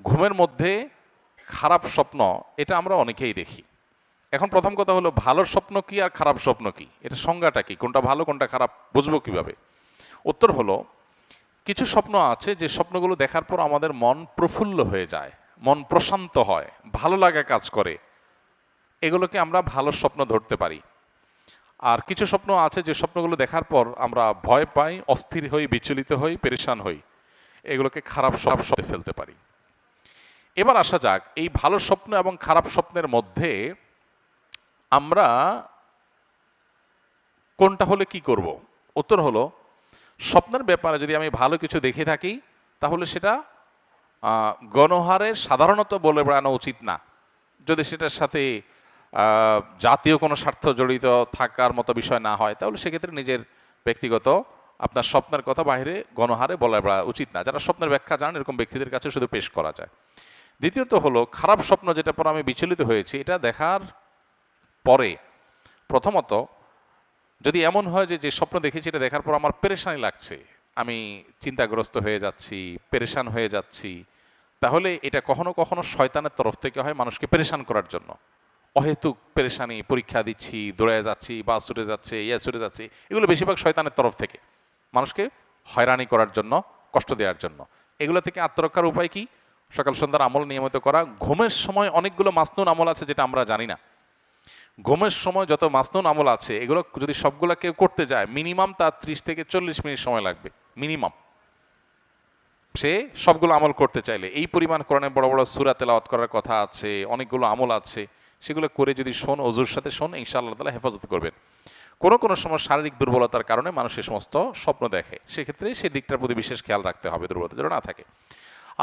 ঘুমের মধ্যে খারাপ স্বপ্ন এটা আমরা অনেকেই দেখি। এখন প্রথম কথা হলো ভালো স্বপ্ন কি আর খারাপ স্বপ্ন কি, এটা সংজ্ঞাটা কি, কোনটা ভালো কোনটা খারাপ বুঝবো কিভাবে? উত্তর হলো, কিছু স্বপ্ন আছে যে স্বপ্নগুলো দেখার পর আমাদের মন প্রফুল্ল হয়ে যায়, মন প্রশান্ত হয়, ভালো লাগা কাজ করে, এগুলোকে আমরা ভালো স্বপ্ন ধরতে পারি। আর কিছু স্বপ্ন আছে যে স্বপ্নগুলো দেখার পর আমরা ভয় পাই, অস্থির হই, বিচলিত হই, পেরেশান হই, এগুলোকে খারাপ স্বপ্নে ফেলতে পারি। এবার আসা যাক এই ভালো স্বপ্ন এবং খারাপ স্বপ্নের মধ্যে আমরা কোনটা হলে কি করব। উত্তর হলো, স্বপ্নের ব্যাপারে যদি আমি ভালো কিছু দেখে থাকি তাহলে সেটা গণহারে সাধারণত বলে বেড়ানো উচিত না। যদি সেটার সাথে জাতীয় কোনো স্বার্থ জড়িত থাকার মতো বিষয় না হয় তাহলে সেক্ষেত্রে নিজের ব্যক্তিগত আপনার স্বপ্নের কথা বাইরে গণহারে বলা বেড়া উচিত না। যারা স্বপ্নের ব্যাখ্যা জানেন এরকম ব্যক্তিদের কাছে শুধু পেশ করা যায়। দ্বিতীয়ত হলো খারাপ স্বপ্ন, যেটা পর আমি বিচলিত হয়েছি, এটা দেখার পরে প্রথমত যদি এমন হয় যে যে স্বপ্ন দেখেছি এটা দেখার পর আমার পেরেশানি লাগছে, আমি চিন্তাগ্রস্ত হয়ে যাচ্ছি, পেরেশান হয়ে যাচ্ছি, তাহলে এটা কখনো কখনো শয়তানের তরফ থেকে হয় মানুষকে পেরেশান করার জন্য। অহেতুক পেরেশানি, পরীক্ষা দিচ্ছি, দৌড়ে যাচ্ছি, বাস ছুটে যাচ্ছে, ইয়ে ছুটে যাচ্ছে, এগুলো বেশিরভাগ শয়তানের তরফ থেকে মানুষকে হয়রানি করার জন্য, কষ্ট দেওয়ার জন্য। এগুলো থেকে আত্মরক্ষার উপায় কি? সকাল সন্ধ্যার আমল নিয়মিত করা। ঘুমের সময় অনেকগুলো মাসনুন আমল আছে যেটা আমরা জানি না। ঘুমের সময় যত মাসনুন আমল আছে এগুলো যদি সবগুলো কেউ করতে যায় মিনিমাম তার 30 থেকে 40 মিনিট সময় লাগবে মিনিমাম। সে সবগুলো আমল করতে চাইলে এই পরিমাণ কোরআনে বড় বড় সূরা তেলাওয়াত করার কথা আছে, অনেকগুলো আমল আছে, সেগুলো করে যদি শোন, অজুর সাথে শোন, ইনশাআল্লাহ তাআলা হেফাজত করবেন। কোনো কোনো সময় শারীরিক দুর্বলতার কারণে মানুষ এই সমস্ত স্বপ্ন দেখে, সেক্ষেত্রে সেই দিকটার প্রতি বিশেষ খেয়াল রাখতে হবে, দুর্বলতা যেন না থাকে।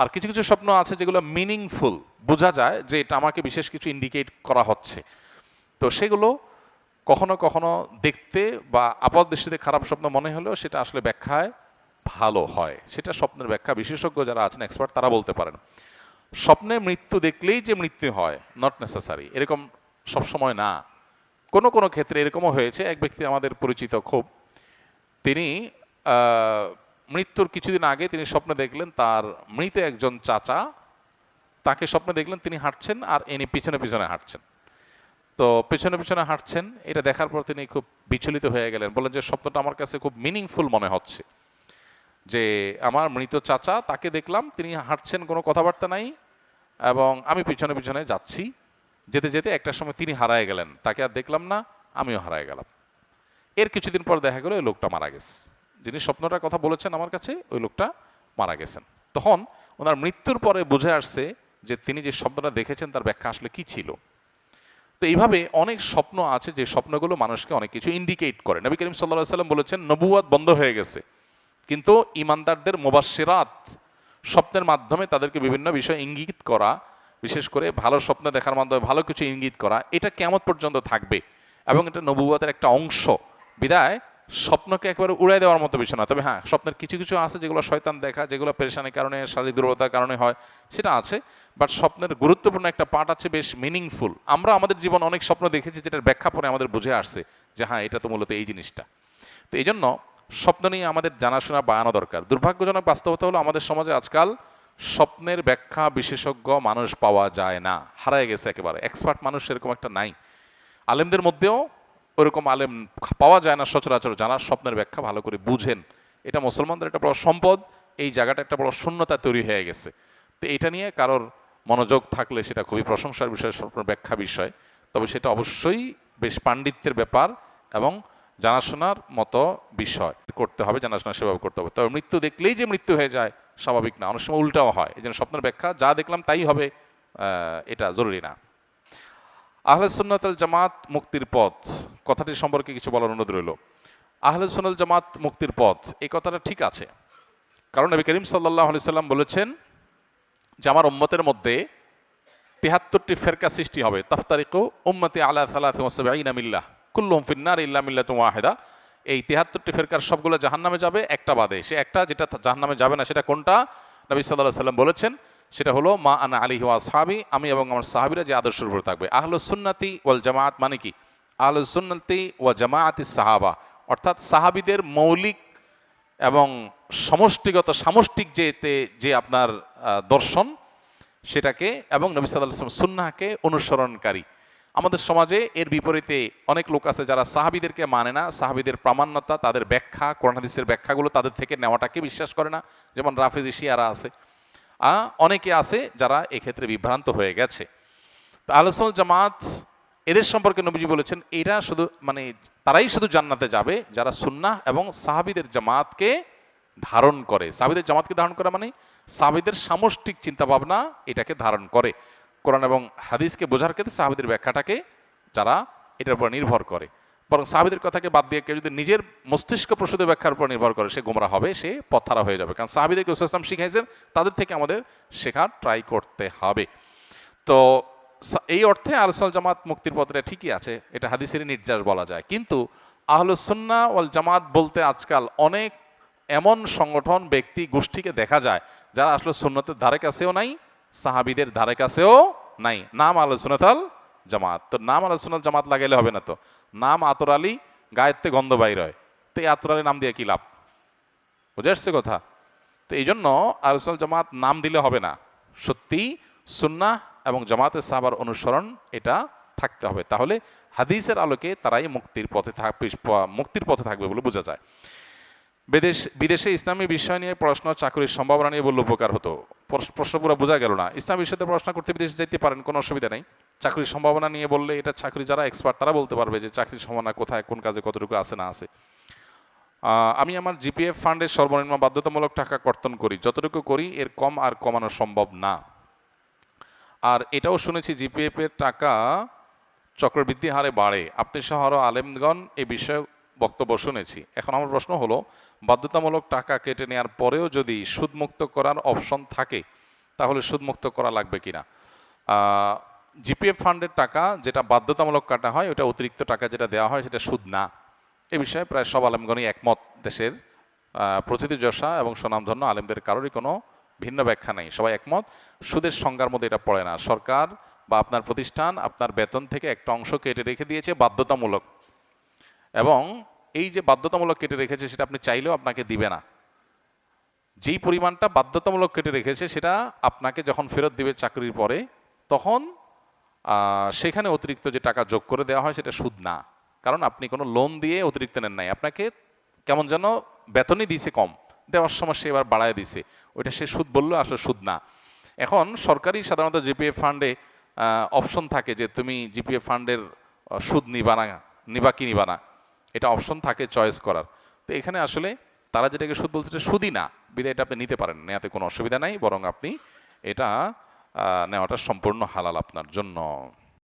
আর কিছু কিছু স্বপ্ন আছে যেগুলো মিনিংফুল, বোঝা যায় যে এটা আমাকে বিশেষ কিছু ইন্ডিকেট করা হচ্ছে, তো সেগুলো কখনো কখনো দেখতে বা আপাত দৃষ্টিতে খারাপ স্বপ্ন মনে হলেও সেটা আসলে ব্যাখ্যায় ভালো হয়। সেটা স্বপ্নের ব্যাখ্যা বিশেষজ্ঞ যারা আছেন, এক্সপার্ট, তারা বলতে পারেন। স্বপ্নে মৃত্যু দেখলেই যে মৃত্যু হয়, নট নেসেসারি, এরকম সবসময় না। কোনো কোনো ক্ষেত্রে এরকমও হয়েছে, এক ব্যক্তি আমাদের পরিচিত খুব, তিনি মৃত্যুর কিছুদিন আগে তিনি স্বপ্নে দেখলেন তার মৃত একজন চাচা, তাকে স্বপ্নে দেখলেন তিনি হাঁটছেন আর ইনি পিছনে পিছনে হাঁটছেন। তো পেছনে পেছনে হাঁটছেন, এটা দেখার পর তিনি খুব বিচলিত হয়ে গেলেন, বললেন যে স্বপ্নটা আমার কাছে খুব মিনিংফুল মনে হচ্ছে, যে আমার মৃত চাচা, তাকে দেখলাম তিনি হাঁটছেন, কোনো কথাবার্তা নাই, এবং আমি পিছনে পিছনে যাচ্ছি, যেতে যেতে একটা সময় তিনি হারায় গেলেন, তাকে আর দেখলাম না, আমিও হারায় গেলাম। এর কিছুদিন পর দেখা গেল ওই লোকটা মারা গেছে, যিনি স্বপ্নটার কথা বলেছেন আমার কাছে, ওই লোকটা মারা গেছেন। তখন ওনার মৃত্যুর পরে বুঝে আসছে যে তিনি যে স্বপ্নটা দেখেছেন তার ব্যাখ্যা আসলে কি ছিল। তো এইভাবে অনেক স্বপ্ন আছে যে স্বপ্নগুলো মানুষকে অনেক কিছু ইন্ডিকেট করে। নবী করিম সাল্লাল্লাহু আলাইহি সাল্লাম বলেছেন নবুয়াত বন্ধ হয়ে গেছে, কিন্তু ইমানদারদের মুবাশশিরাত, স্বপ্নের মাধ্যমে তাদেরকে বিভিন্ন বিষয় ইঙ্গিত করা, বিশেষ করে ভালো স্বপ্ন দেখার মাধ্যমে ভালো কিছু ইঙ্গিত করা, এটা কিয়ামত পর্যন্ত থাকবে এবং এটা নবুয়াতের একটা অংশ। বিদায় স্বপ্নকে একেবারে উড়াই দেওয়ার মতো বিষয় না। তবে হ্যাঁ, স্বপ্নের কিছু কিছু আছে যেগুলো শয়তান দেখা, যেগুলো পেরেশানির কারণে, শারীরিক দুর্বলতার কারণে হয়, সেটা আছে। বাট স্বপ্নের গুরুত্বপূর্ণ একটা পার্ট আছে, বেশ মিনিংফুল। আমরা আমাদের জীবন অনেক স্বপ্ন দেখেছি যেটার ব্যাখ্যা পরে আমাদের বুঝে আসছে যে হ্যাঁ, এটা তো মূলত এই জিনিসটা। তো এই জন্য স্বপ্ন নিয়ে আমাদের জানাশোনা বাড়ানো দরকার। দুর্ভাগ্যজনক বাস্তবতা হলো আমাদের সমাজে আজকাল স্বপ্নের ব্যাখ্যা বিশেষজ্ঞ মানুষ পাওয়া যায় না, হারায় গেছে একেবারে, এক্সপার্ট মানুষ এরকম একটা নাই। আলেমদের মধ্যেও ওরকম আলেম পাওয়া যায় না সচরাচর যারা স্বপ্নের ব্যাখ্যা ভালো করে বুঝেন। এটা মুসলমানদের একটা বড় সম্পদ, এই জায়গাটা একটা বড় শূন্যতা তৈরি হয়ে গেছে। তো এটা নিয়ে কারোর মনোযোগ থাকলে সেটা খুবই প্রশংসার বিষয়, স্বপ্নের ব্যাখ্যা বিষয়। তবে সেটা অবশ্যই বেশ পাণ্ডিত্যের ব্যাপার এবং জানাশোনার মতো বিষয় করতে হবে, জানাশোনা সেভাবে করতে হবে। তবে মৃত্যু দেখলেই যে মৃত্যু হয়ে যায় স্বাভাবিক না, অনেক সময় উল্টাও হয়। এই জন্য স্বপ্নের ব্যাখ্যা যা দেখলাম তাই হবে এটা জরুরি না। আহলে সুন্নাত ওয়াল জামাত মুক্তির পথ, কথাটি সম্পর্কে কিছু বলার অনুরোধ রইল। আহলে সুন্নাত ওয়াল জামাত মুক্তির পথ, এই কথাটা ঠিক আছে, কারণ নবী করিম সাল্লাল্লাহু আলাইহি সাল্লাম বলেছেন যে আমার উম্মতের মধ্যে ৭৩টি ফেরকা সৃষ্টি হবে। তাফতারিকু উম্মতি আলা ৭৩ মিল্লাহ কুল্লুহুম ফিন্নার ইল্লা মিল্লাতুন ওয়াহিদা। এই ৭৩টি ফেরকার সবগুলো জাহান্নামে যাবে, একটা বাদে। সে একটা যেটা জাহান্নামে যাবে না, সেটা কোনটা? নবী সাল্লাল্লাহু আলাইহি সাল্লাম বলেছেন সেটা হলো মা আনা আলাইহি ওয়া আসহাবি, আমি এবং আমার সাহাবীরা যে আদর্শের উপর থাকবে। আহলুস সুন্নাতি ওয়াল জামাআত মানে কি? আহলুস সুন্নাতি ওয়া জামাআতিস সাহাবা, অর্থাৎ সাহাবীদের মৌলিক এবং সমষ্টিগত সামষ্টিক যে আপনার দর্শন, সেটাকে এবং নবী সাল্লাল্লাহু আলাইহি ওয়াসাল্লাম সুন্নাহকে অনুসরণকারী। আমাদের সমাজে এর বিপরীতে অনেক লোক আছে যারা সাহাবীদেরকে মানে না, সাহাবীদের প্রামাণ্যতা, তাদের ব্যাখ্যা, কোরআন হাদিসের ব্যাখ্যাগুলো তাদের থেকে নেওয়াটাকে বিশ্বাস করে না, যেমন রাফেজি শিয়ারা আছে। অনেকে আছে যারা এক্ষেত্রে বিভ্রান্ত হয়ে গেছে। তো আহলে সুন্নাত জামাত এদের সম্পর্কে নবীজি বলেছেন এরা শুধু মানে তারাই শুধু জান্নাতে যাবে যারা সুন্নাহ এবং সাহাবীদের জামাতকে ধারণ করে। সাহাবীদের জামাতকে ধারণ করা মানে সাহাবীদের সামষ্টিক চিন্তা ভাবনা এটাকে ধারণ করে, কোরআন এবং হাদিসকে বোঝার ক্ষেত্রে সাহাবীদের ব্যাখ্যাটাকে যারা এটার উপর নির্ভর করে। বরং সাহাবীদের কথাকে বাদ দিয়ে কেউ যদি নিজের মস্তিষ্ক প্রসূত ব্যাখ্যার উপর নির্ভর করে সে গোমরা হবে, সে পথহারা হয়ে যাবে। কারণ সাহাবীদেরকে রাসূল সাল্লাল্লাহু আলাইহি ওয়াসাল্লাম শিখাইছেন, তাদের থেকে আমাদের শেখার ট্রাই করতে হবে। তো এই অর্থে আহলুস সুন্নাহ জামাত মুক্তির পথটা ঠিকই আছে, এটা হাদিসেরই নির্যাস বলা যায়। কিন্তু আহলুস সুন্নাহ ওয়াল জামাত বলতে আজকাল অনেক এমন সংগঠন ব্যক্তি গোষ্ঠীকে দেখা যায় যারা আসলে সুন্নতের ধারে কাছেও নাই, সাহাবীদের ধারে কাছেও নাই। নাম আহলুস সুন্নাহ ওয়াল জামাত, তো নাম আহলুস সুন্নাহ ওয়াল জামাত লাগাইলে হবে না। তো নাম আতর আলী, গায়েতে গন্ধ বাইর হয়, তো এই আতর আলী নাম দিয়ে কি লাভ? বুঝে আসছে কথা? তো এই জন্য আহলুস সুন্নাহ ওয়াল জামাত নাম দিলে হবে না, সত্যি সুন্নাহ এবং জামাতের সাহাবার অনুসরণ এটা থাকতে হবে, তাহলে হাদিসের আলোকে তারাই মুক্তির পথে থাকবে বলে বোঝা যায়। বিদেশে ইসলামী বিষয় নিয়ে পড়াশোনা, চাকরির সম্ভাবনা নিয়ে বললে উপকার হতো। প্রশ্ন পুরো বোঝা গেল না। ইসলামী বিষয়তে পড়াশোনা করতে বিদেশে যেতে পারেন, কোনো অসুবিধা নেই। চাকরির সম্ভাবনা নিয়ে বললে এটা চাকরি যারা এক্সপার্ট তারা বলতে পারবে যে চাকরির সম্ভাবনা কোথায়, কোন কাজে কতটুকু আছে না আছে। আমি আমার জিপিএফ ফান্ডের সর্বনিম্ন বাধ্যতামূলক টাকা কর্তন করি, যতটুকু করি এর কম আর কমানো সম্ভব না। আর এটাও শুনেছি জিপিএফ এর টাকা চক্রবৃদ্ধি হারে বাড়ে। আপনি সহ আরও আলেমগণ এ বিষয়ে বক্তব্য শুনেছি। এখন আমার প্রশ্ন হলো, বাধ্যতামূলক টাকা কেটে নেওয়ার পরেও যদি সুদমুক্ত করার অপশন থাকে তাহলে সুদমুক্ত করা লাগবে কিনা? জিপিএফ ফান্ডের টাকা যেটা বাধ্যতামূলক কাটা হয় ওটা অতিরিক্ত টাকা যেটা দেওয়া হয় সেটা সুদ না। এ বিষয়ে প্রায় সব আলেমগণই একমত। দেশের প্রথিতযশা এবং সুনামধন্য আলেমদের কারোরই কোনো ভিন্ন ব্যাখ্যা নেই, সবাই একমত। সুদের সংজ্ঞার মধ্যে এটা পড়ে না। সরকার বা আপনার প্রতিষ্ঠান আপনার বেতন থেকে একটা অংশ কেটে রেখে দিয়েছে বাধ্যতামূলক, এবং এই যে বাধ্যতামূলক কেটে রেখেছে সেটা আপনি চাইলেও আপনাকে দিবে না। যেই পরিমাণটা বাধ্যতামূলক কেটে রেখেছে সেটা আপনাকে যখন ফেরত দিবে চাকরির পরে, তখন সেখানে অতিরিক্ত যে টাকা যোগ করে দেওয়া হয় সেটা সুদ না। কারণ আপনি কোনো লোন দিয়ে অতিরিক্ত নেন নাই, আপনাকে কেমন যেন বেতনই দিছে কম, দেওয়ার সময় সে এবার বাড়ায় দিছে, ওইটা সে সুদ বললো, আসলে সুদ না। এখন সরকারি সাধারণত জিপিএফ ফান্ডে অপশন থাকে যে তুমি জিপিএফ ফান্ডের সুদ নিবা কি নিবা না, এটা অপশন থাকে চয়েস করার। তো এখানে আসলে তারা যেটাকে সুদ বলছে এটা সুদই না, বিধায় এটা আপনি নিতে পারেন, নেওয়াতে কোনো অসুবিধা নাই, বরং আপনি এটা নেওয়াটা সম্পূর্ণ হালাল আপনার জন্য।